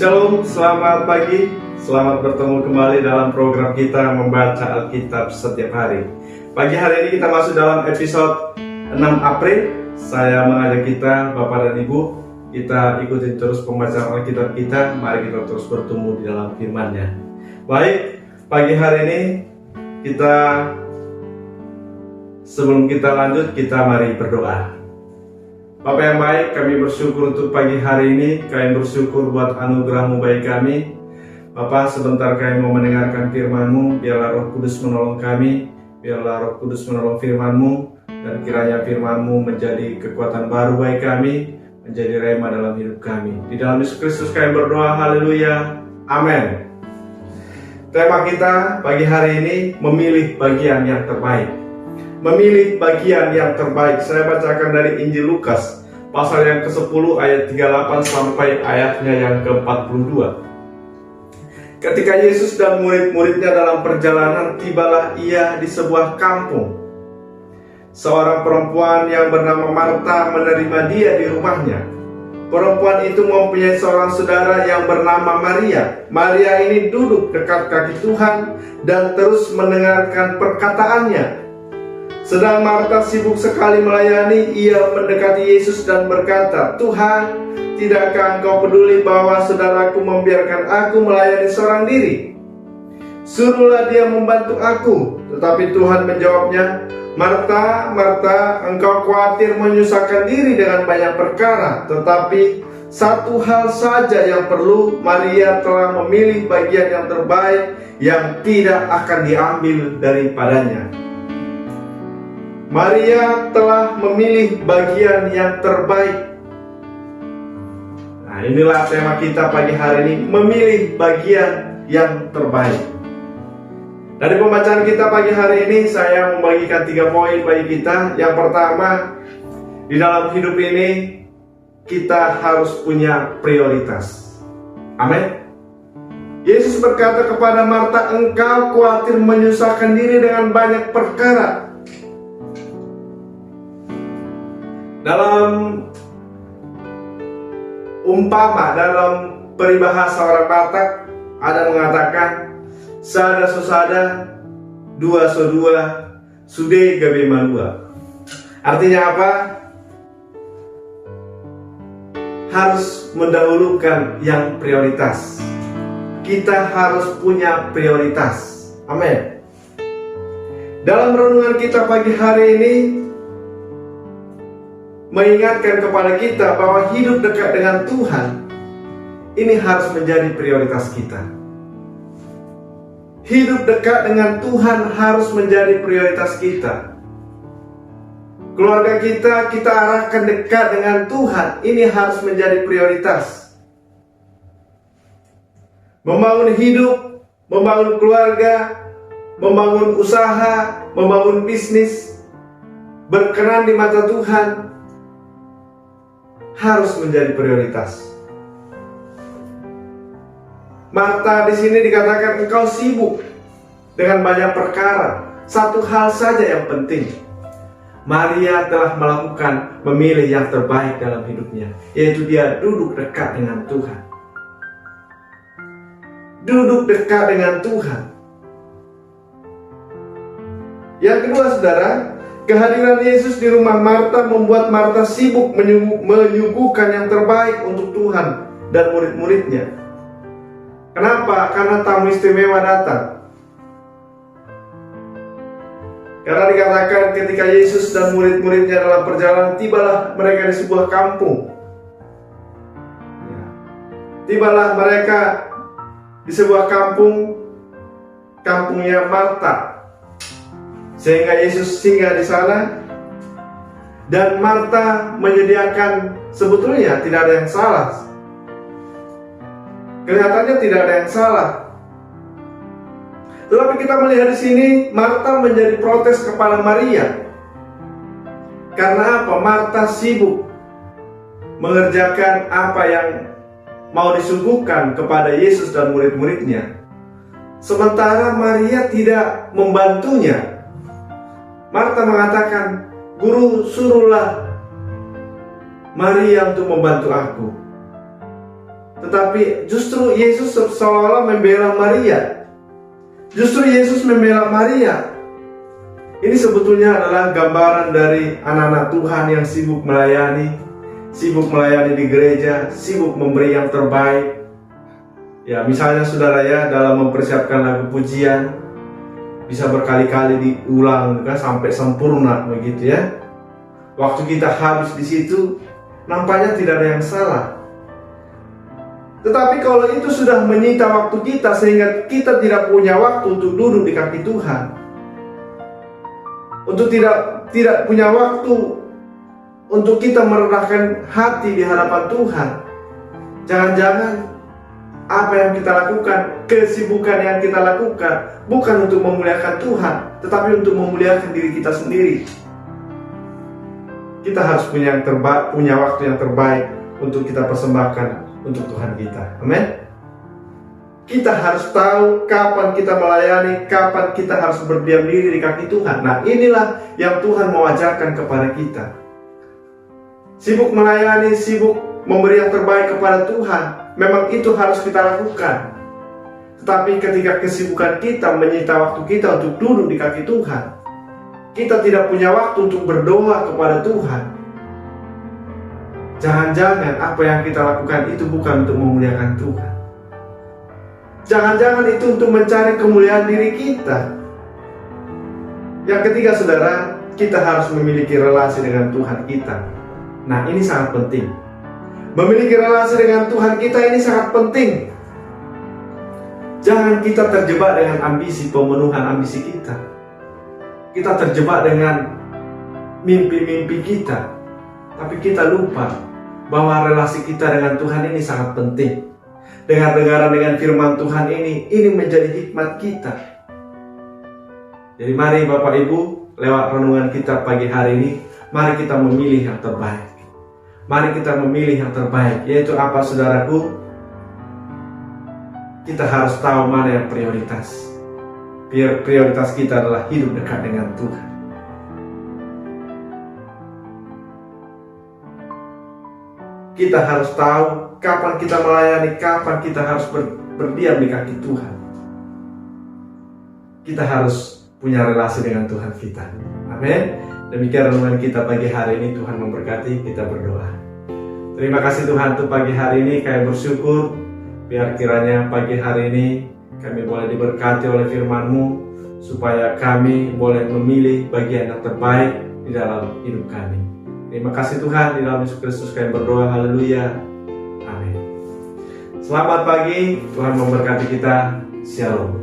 Shalom, selamat pagi. Selamat bertemu kembali dalam program kita membaca Alkitab setiap hari. Pagi hari ini kita masuk dalam episode 6 April. Saya mengajak kita, Bapak dan Ibu, kita ikuti terus pembacaan Alkitab kita. Mari kita terus bertumbuh di dalam firman-Nya. Baik, pagi hari ini sebelum kita lanjut, kita mari berdoa. Bapak yang baik, kami bersyukur untuk pagi hari ini. Kami bersyukur buat anugerah-Mu bagi kami. Bapak, sebentar kami mau mendengarkan firman-Mu. Biarlah Roh Kudus menolong kami. Biarlah Roh Kudus menolong firman-Mu. Dan kiranya firman-Mu menjadi kekuatan baru bagi kami, menjadi rema dalam hidup kami. Di dalam Yesus Kristus kami berdoa, haleluya, amin. Tema kita pagi hari ini, memilih bagian yang terbaik. Memilih bagian yang terbaik. Saya bacakan dari Injil Lukas pasal yang ke-10 ayat 38 sampai ayatnya yang ke-42. Ketika Yesus dan murid-muridnya dalam perjalanan, tibalah ia di sebuah kampung. Seorang perempuan yang bernama Marta menerima dia di rumahnya. Perempuan itu mempunyai seorang saudara yang bernama Maria. Maria ini duduk dekat kaki Tuhan dan terus mendengarkan perkataannya. Sedang Marta sibuk sekali melayani, ia mendekati Yesus dan berkata, "Tuhan, tidakkah Engkau peduli bahwa saudaraku membiarkan aku melayani seorang diri? Suruhlah dia membantu aku." Tetapi Tuhan menjawabnya, "Marta, Marta, engkau khawatir menyusahkan diri dengan banyak perkara, tetapi satu hal saja yang perlu. Maria telah memilih bagian yang terbaik yang tidak akan diambil daripadanya." Maria telah memilih bagian yang terbaik. Nah, inilah tema kita pagi hari ini, memilih bagian yang terbaik. Dari pembacaan kita pagi hari ini, saya membagikan 3 poin bagi kita. Yang pertama, di dalam hidup ini kita harus punya prioritas. Amin. Yesus berkata kepada Marta, "Engkau khawatir menyusahkan diri dengan banyak perkara." Dalam peribahasa orang Batak ada mengatakan, "Sada susada, dua sodua, sude gabe malua." Artinya apa? Harus mendahulukan yang prioritas. Kita harus punya prioritas. Amin. Dalam renungan kita pagi hari ini mengingatkan kepada kita bahwa hidup dekat dengan Tuhan ini harus menjadi prioritas kita. Hidup dekat dengan Tuhan harus menjadi prioritas kita. Keluarga kita arahkan dekat dengan Tuhan, ini harus menjadi prioritas. Membangun hidup, membangun keluarga, membangun usaha, membangun bisnis, berkenan di mata Tuhan harus menjadi prioritas. Marta di sini dikatakan engkau sibuk dengan banyak perkara. Satu hal saja yang penting. Maria telah memilih yang terbaik dalam hidupnya, yaitu dia duduk dekat dengan Tuhan. Duduk dekat dengan Tuhan. Yang kedua, saudara, kehadiran Yesus di rumah Marta membuat Marta sibuk menyuguhkan yang terbaik untuk Tuhan dan murid-muridnya. Kenapa? Karena tamu istimewa datang. Karena dikatakan ketika Yesus dan murid-muridnya dalam perjalanan, tibalah mereka di sebuah kampung. Tibalah mereka di sebuah kampungnya Marta. Sehingga Yesus singgah di sana, dan Marta menyediakan, sebetulnya tidak ada yang salah. Kelihatannya tidak ada yang salah. Tetapi kita melihat di sini Marta menjadi protes kepada Maria. Karena apa? Marta sibuk mengerjakan apa yang mau disuguhkan kepada Yesus dan murid-muridnya. Sementara Maria tidak membantunya. Marta mengatakan, "Guru, suruhlah Maria untuk membantu aku." Tetapi justru Yesus seolah-olah membela Maria. Justru Yesus membela Maria. Ini sebetulnya adalah gambaran dari anak-anak Tuhan yang sibuk melayani di gereja, sibuk memberi yang terbaik. Ya, misalnya saudara ya, dalam mempersiapkan lagu pujian, bisa berkali-kali diulang kan, sampai sempurna begitu ya. Waktu kita habis di situ, nampaknya tidak ada yang salah. Tetapi kalau itu sudah menyita waktu kita sehingga kita tidak punya waktu untuk duduk di kaki Tuhan, untuk tidak punya waktu untuk kita merendahkan hati di hadapan Tuhan, jangan-jangan apa yang kita lakukan, kesibukan yang kita lakukan bukan untuk memuliakan Tuhan, tetapi untuk memuliakan diri kita sendiri. Kita harus punya waktu yang terbaik untuk kita persembahkan untuk Tuhan kita. Amin. Kita harus tahu kapan kita melayani, kapan kita harus berdiam diri di kaki Tuhan. Nah, inilah yang Tuhan mau ajarkan kepada kita. Sibuk melayani, sibuk memberi yang terbaik kepada Tuhan, memang itu harus kita lakukan. Tetapi ketika kesibukan kita menyita waktu kita untuk duduk di kaki Tuhan, kita tidak punya waktu untuk berdoa kepada Tuhan, jangan-jangan apa yang kita lakukan itu bukan untuk memuliakan Tuhan. Jangan-jangan itu untuk mencari kemuliaan diri kita. Yang ketiga saudara, kita harus memiliki relasi dengan Tuhan kita. Nah, ini sangat penting. Memiliki relasi dengan Tuhan kita ini sangat penting. Jangan kita terjebak dengan ambisi, pemenuhan ambisi kita. Kita terjebak dengan mimpi-mimpi kita. Tapi kita lupa bahwa relasi kita dengan Tuhan ini sangat penting. Dengar-dengaran dengan firman Tuhan ini menjadi hikmat kita. Jadi mari Bapak Ibu, lewat renungan kita pagi hari ini, mari kita memilih yang terbaik. Mari kita memilih yang terbaik, yaitu apa saudaraku? Kita harus tahu mana yang prioritas. Prioritas kita adalah hidup dekat dengan Tuhan. Kita harus tahu kapan kita melayani, kapan kita harus berdiam di kaki Tuhan. Kita harus punya relasi dengan Tuhan kita. Amin. Demikian renungan kita pagi hari ini. Tuhan memberkati. Kita berdoa. Terima kasih Tuhan untuk pagi hari ini. Kami bersyukur biar kiranya pagi hari ini kami boleh diberkati oleh firman-Mu, supaya kami boleh memilih bagian yang terbaik di dalam hidup kami. Terima kasih Tuhan, di dalam Yesus Kristus kami berdoa. Haleluya. Amin. Selamat pagi. Tuhan memberkati kita. Shalom.